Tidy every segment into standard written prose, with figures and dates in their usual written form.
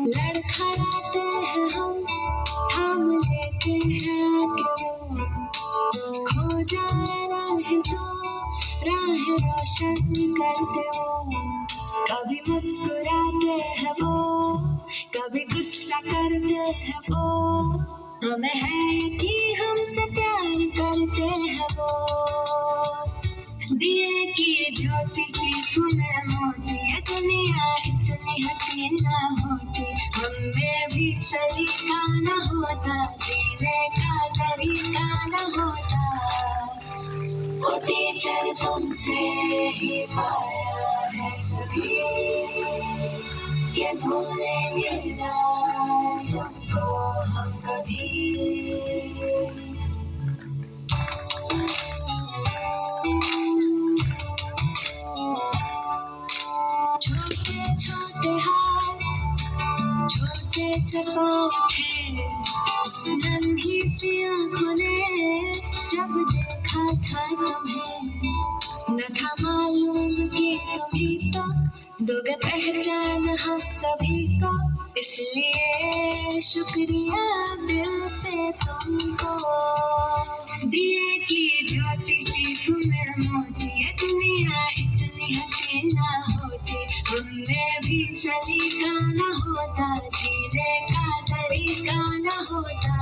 लड़खड़ाते हैं हम, थाम लेते हैं आगे वो, खो जाए राह तो राह रोशन करते वो। कभी मुस्कुराते हैं वो, कभी गुस्सा करते हैं वो, हमें है कि हमसे प्यार करते हैं वो। दिए की ज्योति सी तुम्हें मोती, ये दुनिया इतनी हसीन ना होती, हमें भी सलीका न होता, जीने का तरीका न होता। वो टीचर तुमसे ही पाया है सभी, ये भूलेंगे ना तुमको हम कभी। छोटे छोटे हाथ, छोटे से पाँव थे, नन्ही सी आँखों ने जब देखा था तुम्हें, न था मालूम कि तुम ही तो दोगे पहचान हम सभी को, इसलिए शुक्रिया दिल से तुमको। दिए की ज्योति सी तुम्हें मोती, ये दुनिया इतनी हसीन ना होती, हमें भी सलीका न होता, जीने का तरीका न होता।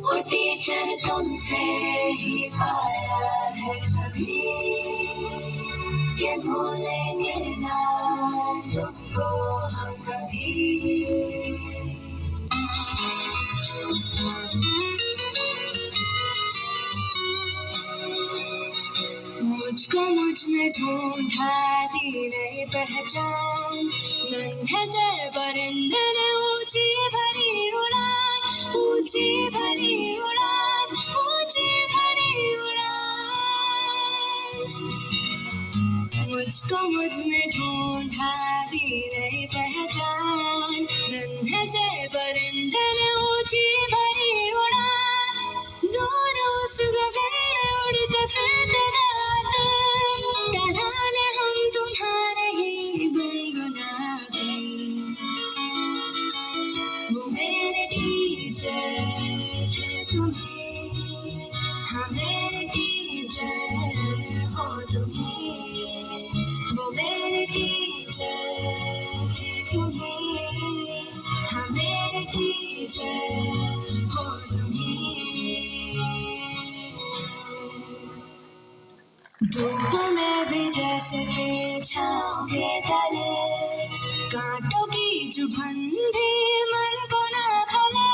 वो टीचर तुमसे ही पाया है सभी, ये भूलेंगे ना तुमको हम कभी। मुझको मुझ में ढूंढा दी नई पहचान, नन्हे से परिंदे ने ऊंची भरी उड़ान, ऊंची भरी उड़ान, ऊंची भरी उड़ान। मुझको मुझ में ढूंढा दी नई पहचान, नन्हे से परिंदे ने ऊंची भरी उड़ान, दूर उस गगन में उड़ते फिरते गाते, तराने हम तुम्हारे ही गुनगुनाते। वो मेरे टीचर थे तुम्हें, हाँ मेरे टीचर हो तुम्हें, वो मेरे टीचर थे तुम्हें, हाँ मेरे टीचर हो तुम्हें। धूप में भी जैसे थे छाँव के तले, कांटों की चुभन भी मन को ना खले।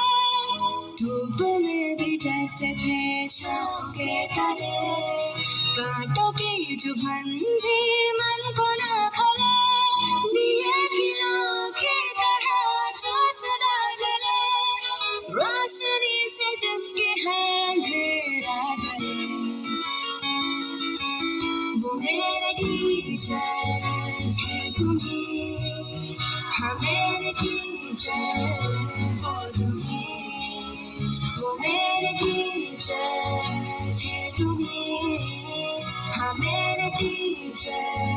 धूप में भी जैसे थे छाँव के तले, कांटों की चुभन भी मन को ना खले। दिए खिलों की तरह जो सदा जले, रोशनी से जिसकी है अंधेरा ढले। वो मेरे टीचर थे तुम्हें, हाँ मेरे टीचर हो तुम्हें, वो मेरे टीचर थे तुम्हें, हाँ मेरे टीचर